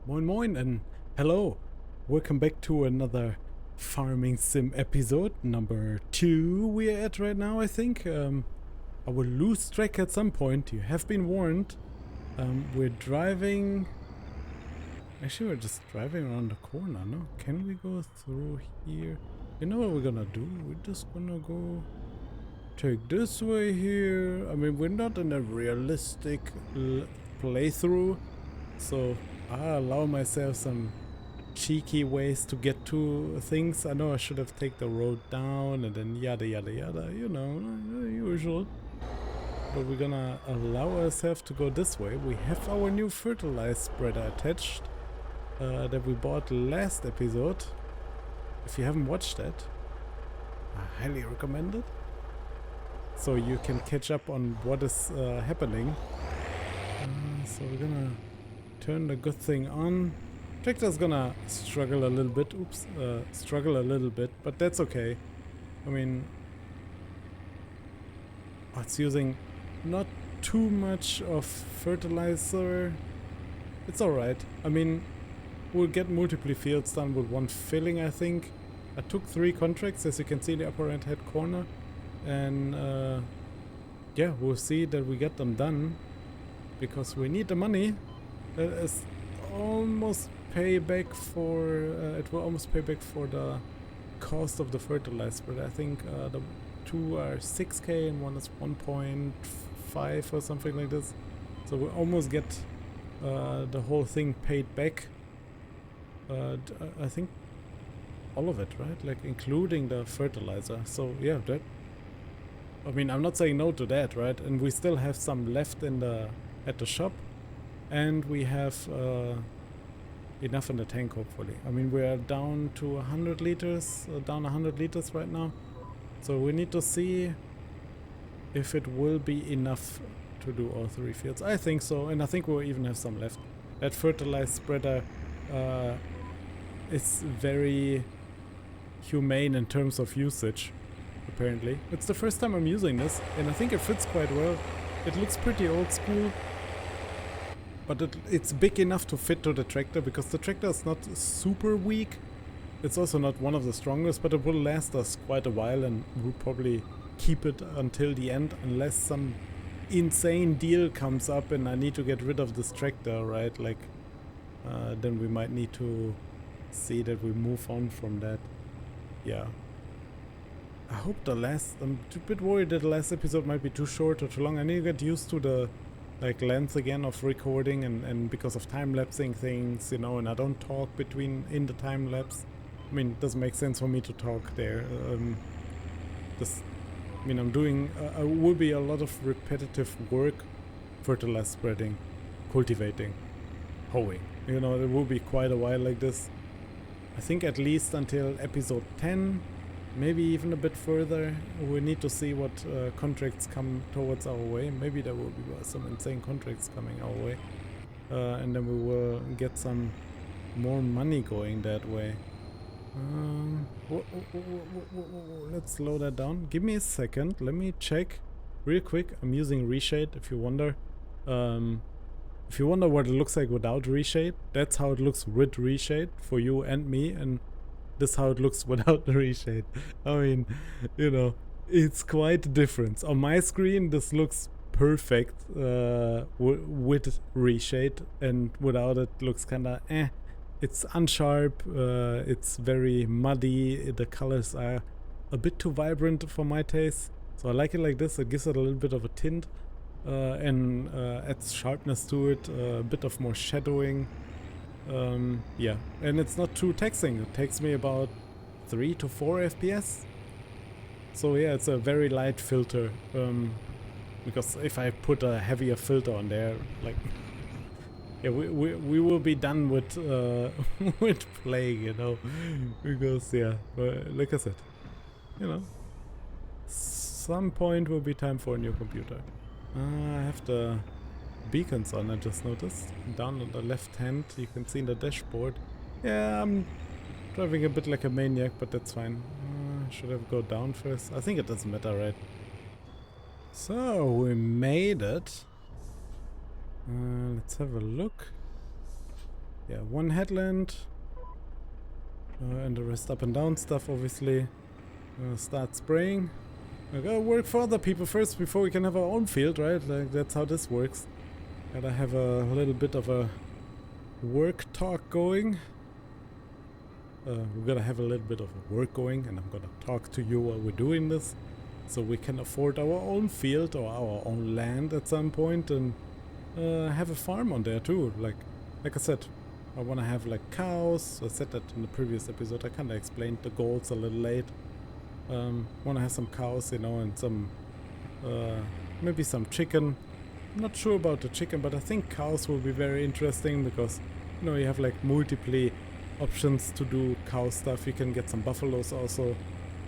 Moin moin and hello. Welcome back to another farming sim episode, number 2 we're at right now, I think. I will lose track at some point, you have been warned. We're driving... Actually, we're just driving around the corner, no? Can we go through here? You know what we're gonna do? We're just gonna go... take this way here. I mean, we're not in a realistic playthrough, so I allow myself some cheeky ways to get to things. I know I should have taken the road down and then yada yada yada, you know, the usual. But we're gonna allow ourselves to go this way. We have our new fertilize spreader attached that we bought last episode. If you haven't watched that, I highly recommend it. So you can catch up on what is happening. So we're gonna turn the good thing on. Tractor's gonna struggle a little bit. Oops, struggle a little bit, but that's okay. I mean, it's using not too much of fertilizer. It's alright. I mean, we'll get multiple fields done with one filling, I think. I took 3 contracts, as you can see in the upper right hand corner. And yeah, we'll see that we get them done because we need the money. That is almost payback for it will almost pay back for the cost of the fertilizer, but I think the 2 are 6k and one is 1.5 or something like this, so we almost get the whole thing paid back. I think all of it, right? Like including the fertilizer. So yeah, that, I mean, I'm not saying no to that, right? And we still have some left in at the shop, and we have enough in the tank, hopefully. I mean, we are down to 100 liters, down 100 liters right now. So we need to see if it will be enough to do all 3 fields. I think so, and I think we'll even have some left. That fertilize spreader is very humane in terms of usage. Apparently. It's the first time I'm using this, and I think it fits quite well. It looks pretty old school, but it's big enough to fit to the tractor, because the tractor is not super weak. It's also not one of the strongest, but it will last us quite a while, and we'll probably keep it until the end, unless some insane deal comes up and I need to get rid of this tractor, right? Like, then we might need to see that we move on from that. Yeah. I hope I'm a bit worried that the last episode might be too short or too long. I need to get used to the length again of recording, and because of time-lapsing things, you know, and I don't talk in the time-lapse. I mean, it doesn't make sense for me to talk there. I mean, I'm doing, will be a lot of repetitive work, fertilizer spreading, cultivating, hoeing. You know, it will be quite a while like this. I think at least until episode 10. Maybe even a bit further. We need to see what contracts come towards our way. Maybe there will be some insane contracts coming our way. And then we will get some more money going that way. Let's slow that down. Give me a second. Let me check real quick. I'm using reshade, if you wonder. If you wonder what it looks like without reshade, that's how it looks with reshade for you and me. And this is how it looks without the reshade. I mean, you know, it's quite a difference. On my screen, this looks perfect with reshade, and without it looks kinda eh. It's unsharp, it's very muddy, the colors are a bit too vibrant for my taste. So I like it like this. It gives it a little bit of a tint and adds sharpness to it, a bit of more shadowing. Yeah, and it's not too taxing. It takes me about 3 to 4 FPS. So yeah, it's a very light filter. Because if I put a heavier filter on there, like, yeah, we will be done with with playing, you know. Because yeah, like I said, you know, some point will be time for a new computer. I have the beacons on, I just noticed. Down on the left hand, you can see in the dashboard. Yeah, I'm driving a bit like a maniac, but that's fine. Should I go down first? I think it doesn't matter, right? So, we made it. Let's have a look. yeah, one headland. And the rest up and down stuff, obviously. Start spraying. I gotta work for other people first before we can have our own field, right? Like, that's how this works. Gotta have a little bit of a work talk going. We're gonna have a little bit of work going, and I'm gonna talk to you while we're doing this, so we can afford our own field or our own land at some point, and have a farm on there too. Like I said, I want to have like cows. I said that in the previous episode. I kind of explained the goals a little late. Want to have some cows, you know, and some maybe some chicken. I'm not sure about the chicken, but I think cows will be very interesting because, you know, you have like multiple options to do cow stuff. You can get some buffaloes also,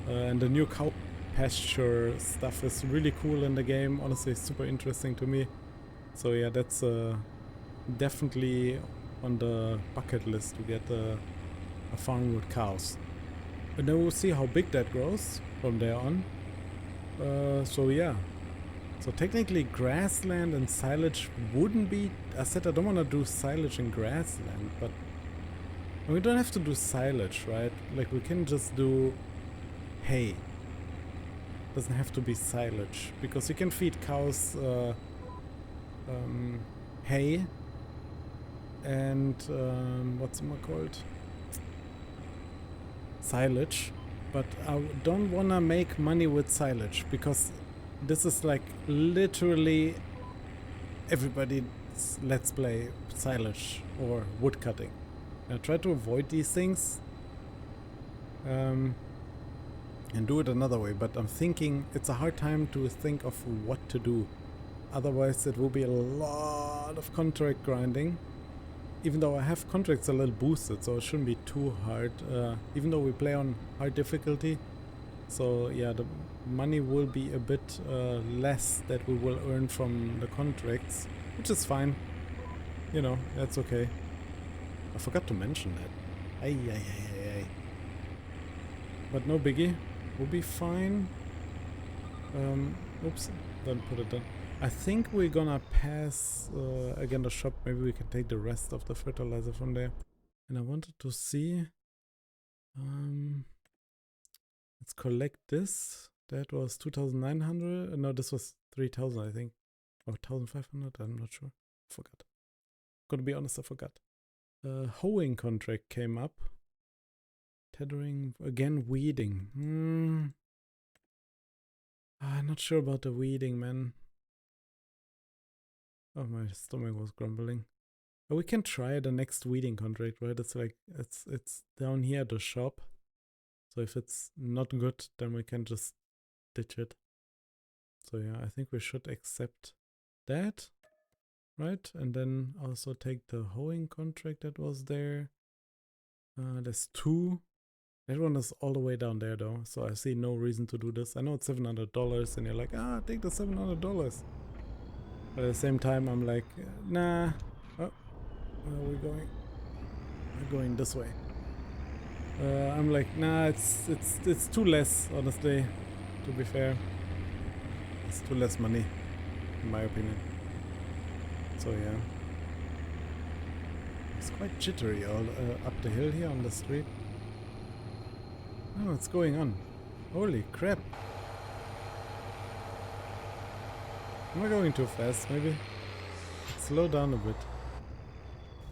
and the new cow pasture stuff is really cool in the game. Honestly, it's super interesting to me. So yeah, that's definitely on the bucket list to get a farm with cows. And then we'll see how big that grows from there on. So yeah. So technically grassland and silage wouldn't be... I said I don't want to do silage and grassland, but we don't have to do silage, right? Like, we can just do hay. Doesn't have to be silage, because you can feed cows hay and what's it called? Silage. But I don't want to make money with silage, because this is like literally everybody's let's play silage or wood cutting. I try to avoid these things and do it another way, but I'm thinking it's a hard time to think of what to do. Otherwise it will be a lot of contract grinding, even though I have contracts a little boosted, so it shouldn't be too hard, even though we play on hard difficulty. So yeah, the money will be a bit less that we will earn from the contracts, which is fine. You know, that's okay. I forgot to mention that. Ay. But no biggie. We'll be fine. Oops, don't put it down. I think we're gonna pass again the shop. Maybe we can take the rest of the fertilizer from there. And I wanted to see... let's collect this. That was 2,900. No, this was 3,000, I think. Or 1,500, I'm not sure. Forgot. Gotta be honest, I forgot. Hoeing contract came up. Tethering, again weeding. I'm not sure about the weeding, man. Oh, my stomach was grumbling. But we can try the next weeding contract, right? It's like, it's down here at the shop. So if it's not good, then we can just ditch it. So yeah, I think we should accept that, right? And then also take the hoeing contract that was there. There's 2. That one is all the way down there though, so I see no reason to do this. I know it's $700 and you're like, take the $700. But at the same time, I'm like, nah. Oh, where are we going? We're going this way. I'm like, nah, it's too less, honestly, to be fair. It's too less money, in my opinion. So yeah. It's quite jittery all up the hill here on the street. Oh, what's going on? Holy crap. Am I going too fast, maybe? Slow down a bit.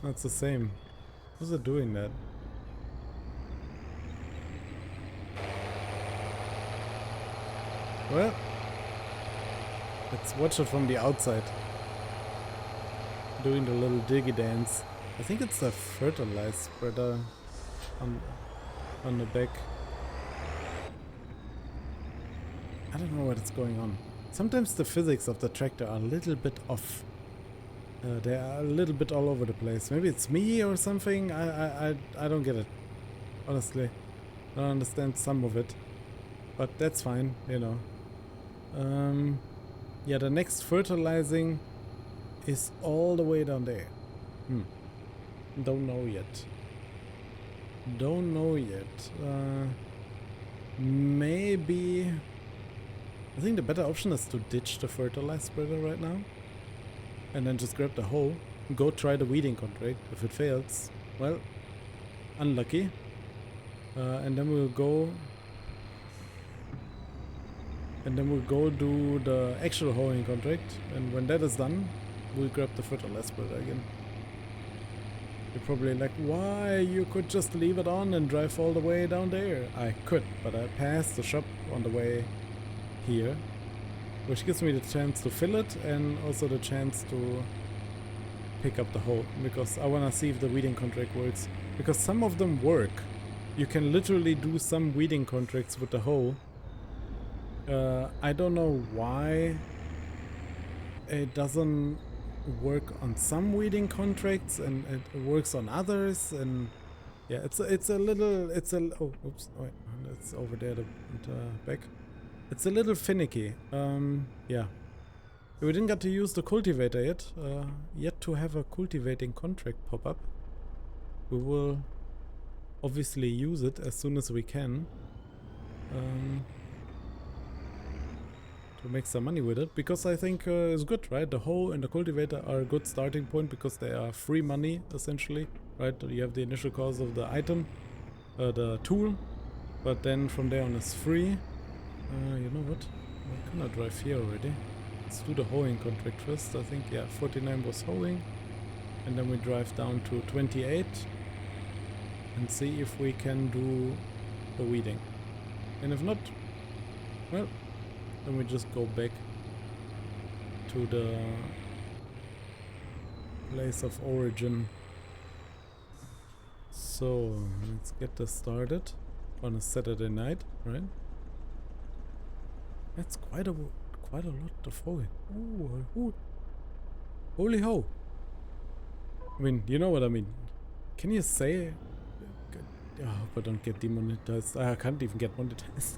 That's the same. Who's it doing that? Well, let's watch it from the outside. Doing the little diggy dance. I think it's a fertilize spreader on the back. I don't know what's going on. Sometimes the physics of the tractor are a little bit off. They are a little bit all over the place. Maybe it's me or something. I don't get it. Honestly, I don't understand some of it. But that's fine, you know. Yeah, the next fertilizing is all the way down there. Don't know yet. Don't know yet. Maybe... I think the better option is to ditch the fertilize spreader right now. And then just grab the hoe. Go try the weeding contract. If it fails, well, unlucky. And then we'll go. And then we'll go do the actual hoeing contract. And when that is done, we'll grab the fertilize splitter again. You're probably like, why? You could just leave it on and drive all the way down there. I could, but I passed the shop on the way here, which gives me the chance to fill it and also the chance to pick up the hoe, because I want to see if the weeding contract works. Because some of them work. You can literally do some weeding contracts with the hoe. I don't know why it doesn't work on some weeding contracts and it works on others, and yeah, it's a little, oh, oops, wait, it's over there, the back. It's a little finicky. Yeah, we didn't get to use the cultivator yet to have a cultivating contract pop up. We will obviously use it as soon as we can. To make some money with it, because I think it's good, right? The hoe and the cultivator are a good starting point because they are free money essentially, right? You have the initial cost of the item, the tool, but then from there on it's free. You know what? I cannot drive here already. Let's do the hoeing contract first. I think, yeah, 49 was hoeing, and then we drive down to 28 and see if we can do the weeding. And if not, well, then we just go back to the place of origin. So let's get this started on a Saturday night, right? That's quite a lot of hoeing. Ooh, holy ho! I mean, you know what I mean. Can you say? I hope I don't get demonetized. I can't even get monetized.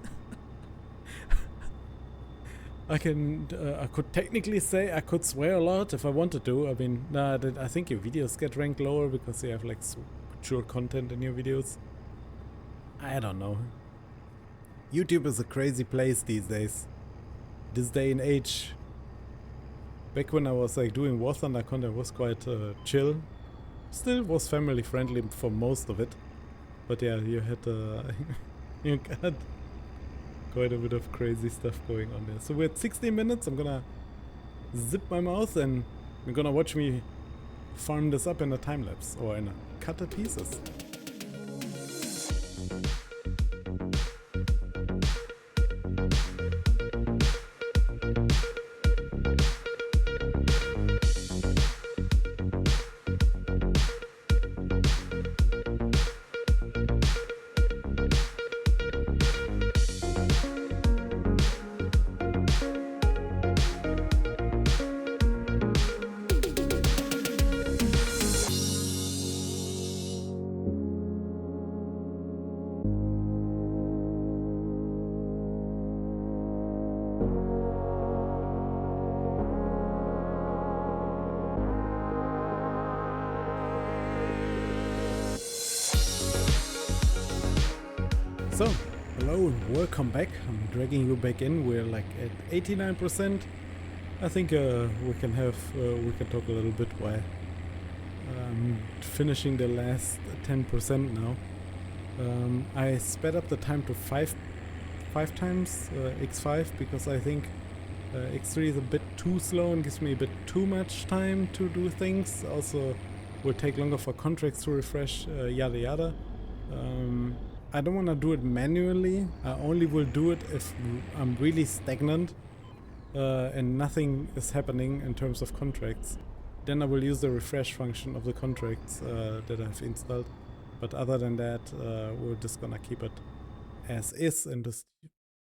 I could technically say I could swear a lot if I wanted to. I mean, nah, I think your videos get ranked lower because you have like mature content in your videos. I don't know. YouTube is a crazy place these days. This day and age. Back when I was like doing War Thunder content was quite chill. Still was family friendly for most of it. But yeah, you had you got quite a bit of crazy stuff going on there. So we're at 16 minutes. I'm gonna zip my mouth and you're gonna watch me farm this up in a time lapse or in a cut to pieces. So, hello and welcome back. I'm dragging you back in. We're like at 89%. I think we can talk a little bit while finishing the last 10% now. I sped up the time to 5 times X5 because I think X3 is a bit too slow and gives me a bit too much time to do things. Also, will take longer for contracts to refresh, yada yada. I don't want to do it manually. I only will do it if I'm really stagnant and nothing is happening in terms of contracts. Then I will use the refresh function of the contracts that I've installed. But other than that, we're just gonna keep it as is and just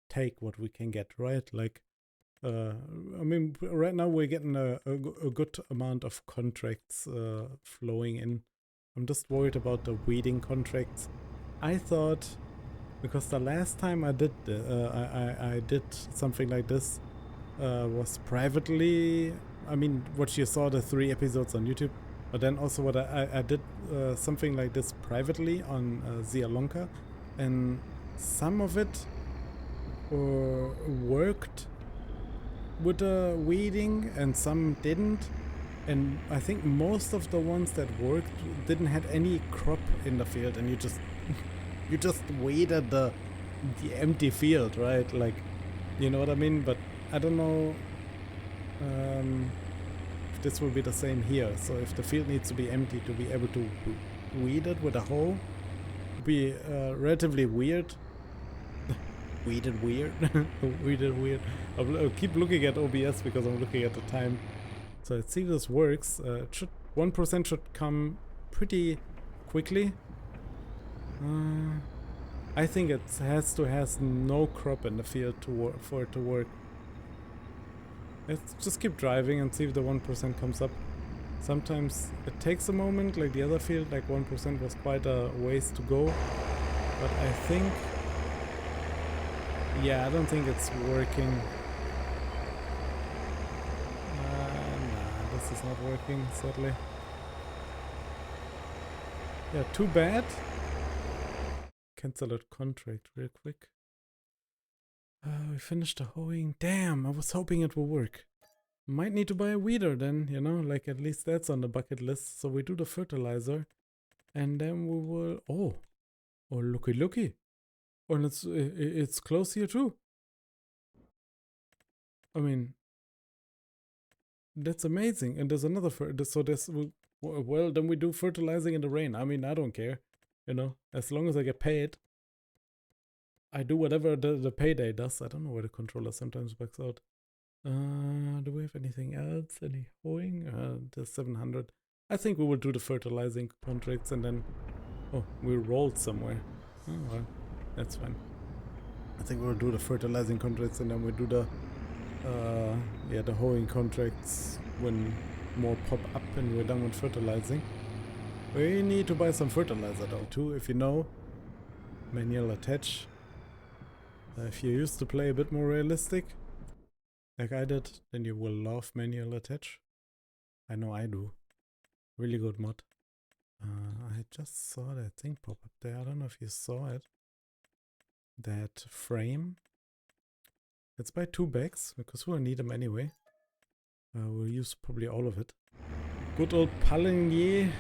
take what we can get, right? Like, I mean, right now we're getting a good amount of contracts flowing in. I'm just worried about the weeding contracts. I thought, because the last time I did I did something like this was privately. I mean, what you saw, the 3 episodes on YouTube, but then also what I did something like this privately on Zialonka, and some of it worked with the weeding and some didn't. And I think most of the ones that worked didn't have any crop in the field, and you just you just waited the empty field, right? Like, you know what I mean? But I don't know if this will be the same here. So if the field needs to be empty to be able to weed it with a hoe, it'd be relatively weird. Weeded weird. Weeded weird. I'll keep looking at OBS because I'm looking at the time. So let's see if this works. 1% should come pretty quickly. I think it has no crop in the field to for it to work. Let's just keep driving and see if the 1% comes up. Sometimes it takes a moment, like the other field, like 1% was quite a ways to go. But I think, yeah, I don't think it's working. Nah, this is not working, sadly. Yeah, too bad. Cancel that contract real quick. We finished the hoeing. Damn, I was hoping it will work. Might need to buy a weeder then, you know, like at least that's on the bucket list. So we do the fertilizer and then we will, oh looky. Oh, and it's close here too. I mean, that's amazing. And there's another, so there's, well, then we do fertilizing in the rain. I mean, I don't care, you know, as long as I get paid. I do whatever the payday does. I don't know where the controller sometimes bugs out. Do we have anything else? Any hoeing? There's 700. I think we will do the fertilizing contracts and then... Oh, we rolled somewhere. Oh, well, that's fine. I think we'll do the fertilizing contracts and then we do the... yeah, the hoeing contracts when more pop up and we're done with fertilizing. We need to buy some fertilizer though, too, if you know. Manual attach. If you used to play a bit more realistic, like I did, then you will love manual attach. I know I do. Really good mod. I just saw that thing pop up there. I don't know if you saw it. That frame. Let's buy 2 bags, because we'll need them anyway. We'll use probably all of it. Good old Palinier.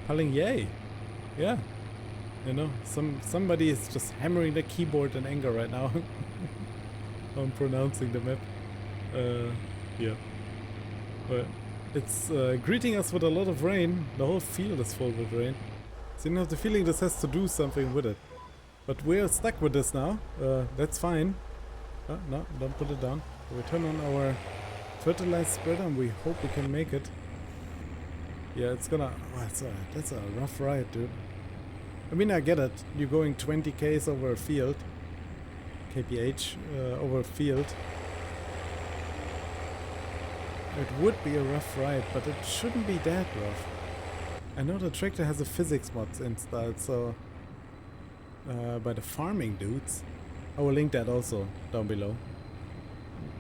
Palinier. Yeah. You know, somebody is just hammering the keyboard in anger right now. I'm pronouncing the map. Yeah. Well, it's greeting us with a lot of rain. The whole field is full with rain. So you have the feeling this has to do something with it. But we're stuck with this now. That's fine. No, don't put it down. We turn on our fertilize spreader and we hope we can make it. Yeah, it's gonna... Oh, that's a rough ride, dude. I mean, I get it. You're going 20 Ks over a field. kph over a field. It would be a rough ride, but it shouldn't be that rough. I know the tractor has a physics mod installed, so... by the farming dudes. I will link that also down below.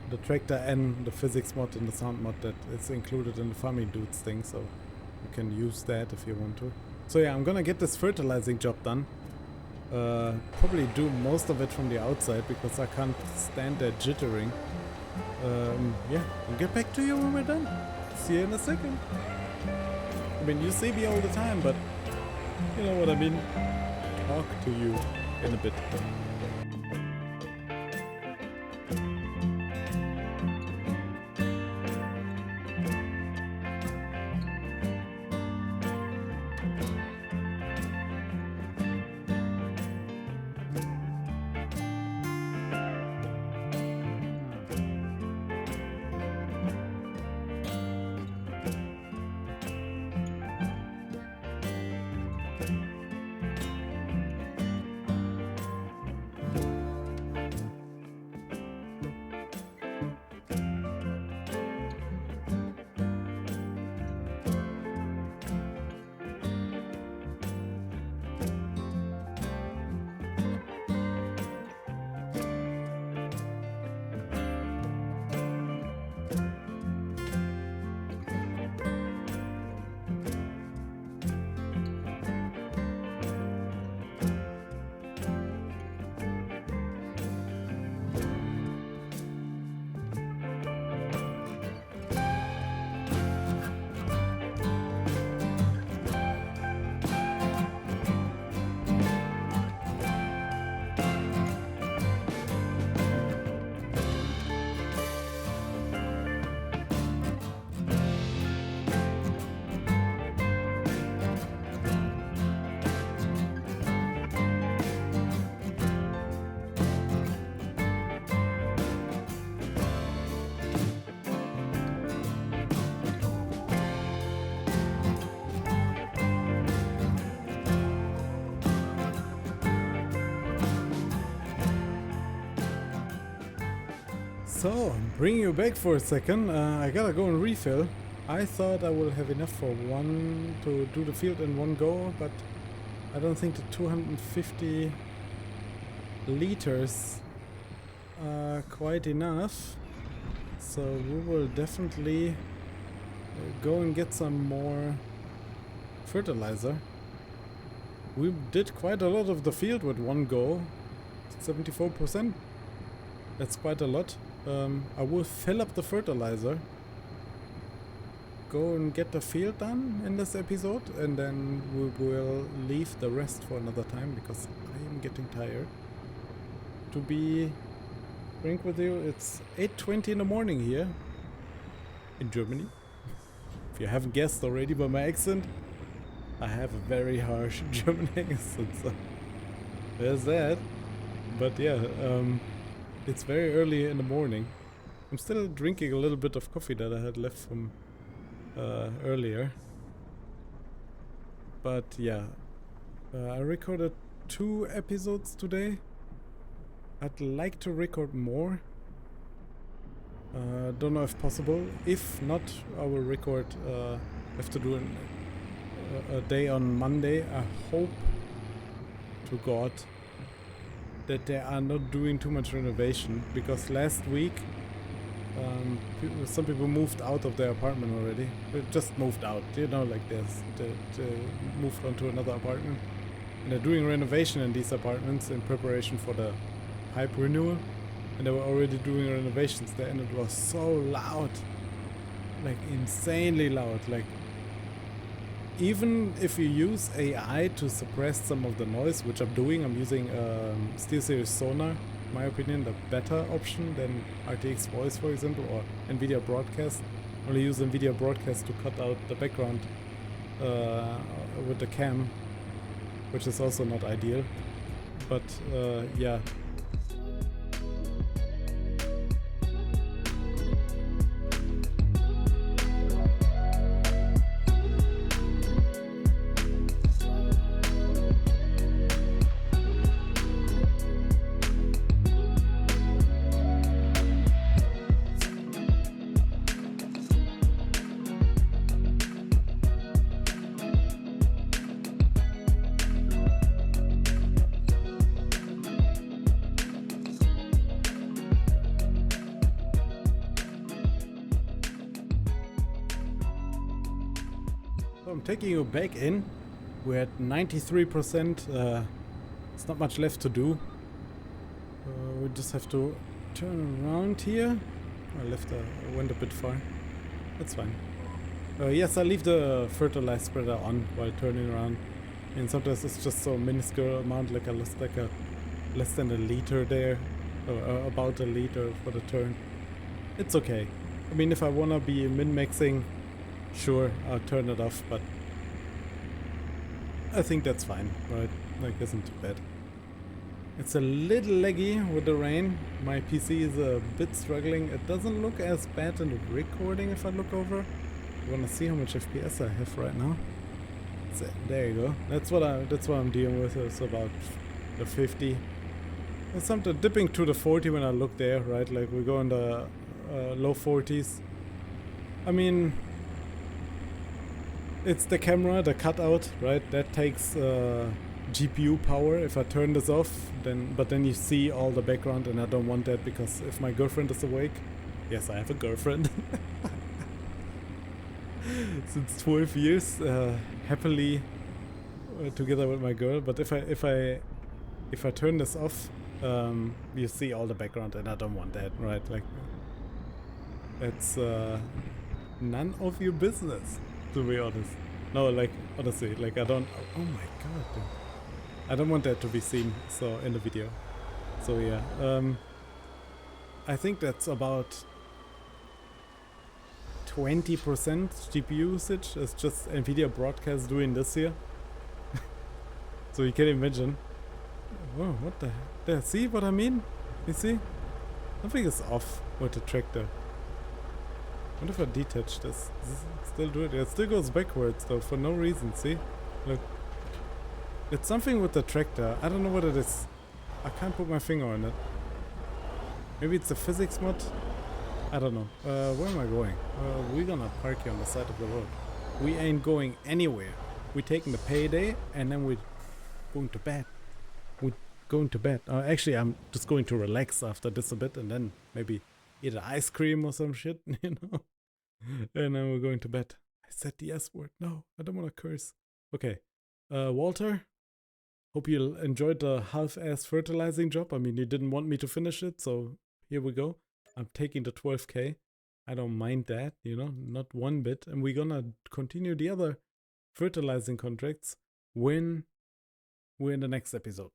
The tractor and the physics mod and the sound mod that is included in the farming dudes thing, so you can use that if you want to. So yeah, I'm gonna get this fertilizing job done. Probably do most of it from the outside because I can't stand that jittering. Yeah, I'll get back to you when we're done. See you in a second. I mean, you see me all the time, but you know what I mean. Talk to you in a bit. So, I'm bringing you back for a second. I gotta go and refill. I thought I will have enough for one to do the field in one go, but I don't think the 250 liters are quite enough. So we will definitely go and get some more fertilizer. We did quite a lot of the field with one go, 74%. That's quite a lot. I will fill up the fertilizer, go and get the field done in this episode, and then we will leave the rest for another time because I am getting tired. To be frank with you, it's 8:20 in the morning here in Germany. If you haven't guessed already by my accent, I have a very harsh German accent, so there's that. But yeah, it's very early in the morning. I'm still drinking a little bit of coffee that I had left from earlier. But yeah, I recorded 2 episodes today. I'd like to record more. Don't know if possible. If not, I will record. Have to do a day on Monday. I hope to God that they are not doing too much renovation, because last week some people moved out of their apartment already. They just moved out, you know, like they moved on to another apartment, and they're doing renovation in these apartments in preparation for the hype renewal, and they were already doing renovations there, and it was so loud, like insanely loud. Like, even if you use AI to suppress some of the noise, which I'm doing, I'm using SteelSeries Sonar, in my opinion, the better option than RTX Voice, for example, or NVIDIA Broadcast. I only use NVIDIA Broadcast to cut out the background with the cam, which is also not ideal. But yeah. I'm taking you back in. We're at 93%. There's not much left to do. We just have to turn around here. I went a bit far. That's fine. Yes, I leave the fertilize spreader on while turning around. And sometimes it's just so minuscule amount, like I lost like a less than a liter there, or about a liter for the turn. It's okay. I mean, if I wanna be min-maxing, sure, I'll turn it off, but I think that's fine, right? Like, isn't too bad. It's a little laggy with the rain. My PC is a bit struggling. It doesn't look as bad in the recording if I look over. You wanna see how much FPS I have right now? So, there you go. That's what I'm dealing with. It's about the 50. It's something dipping to the 40 when I look there, right? Like, we go in the low 40s. I mean, it's the camera, the cutout, right? That takes GPU power. If I turn this off, but then you see all the background, and I don't want that, because if my girlfriend is awake, yes, I have a girlfriend. Since 12 years, happily together with my girl. But if I turn this off, you see all the background, and I don't want that, right? Like, it's none of your business, to be honest. No, like, honestly, like, I don't. Oh my god, dude. I don't want that to be seen in the video. So yeah, I think that's about 20% GPU usage. It's just NVIDIA Broadcast doing this here. So you can imagine. Whoa, what the heck? See what I mean? You see? Something is off with the tractor. What if I detach this? Does it still do it? Yeah, it still goes backwards though, for no reason, see? Look. It's something with the tractor. I don't know what it is. I can't put my finger on it. Maybe it's a physics mod? I don't know. Where am I going? We're gonna park here on the side of the road. We ain't going anywhere. We're taking the payday and then we're going to bed. We're going to bed. Actually, I'm just going to relax after this a bit and then maybe eat an ice cream or some shit, you know? And then we're going to bed. I said the S word. No, I don't want to curse. Okay. Walter, hope you enjoyed the half-ass fertilizing job. I mean, you didn't want me to finish it, so here we go. I'm taking the 12K. I don't mind that, you know, not one bit. And we're gonna continue the other fertilizing contracts when we're in the next episode.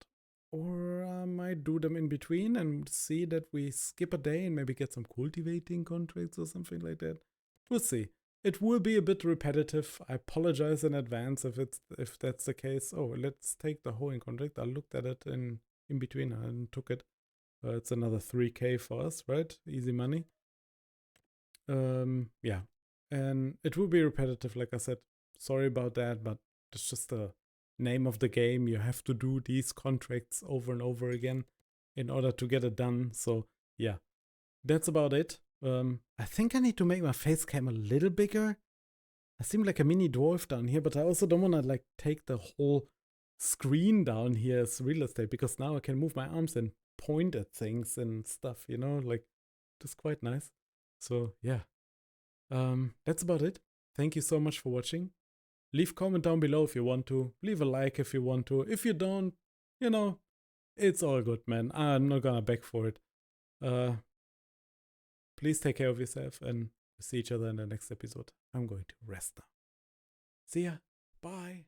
Or I might do them in between and see that we skip a day and maybe get some cultivating contracts or something like that. We'll see. It will be a bit repetitive. I apologize in advance if that's the case. Oh, let's take the hoeing contract. I looked at it in between and took it. It's another 3K for us, right? Easy money. Yeah. And it will be repetitive, like I said. Sorry about that, but it's just the name of the game. You have to do these contracts over and over again in order to get it done. So yeah, that's about it. I think I need to make my face cam a little bigger. I seem like a mini dwarf down here, but I also don't want to like take the whole screen down here as real estate, because now I can move my arms and point at things and stuff, you know, like it's quite nice. So yeah, that's about it. Thank you so much for watching. Leave a comment down below if you want to. Leave a like if you want to. If you don't, you know, it's all good, man. I'm not gonna beg for it. Please take care of yourself and see each other in the next episode. I'm going to rest now. See ya. Bye.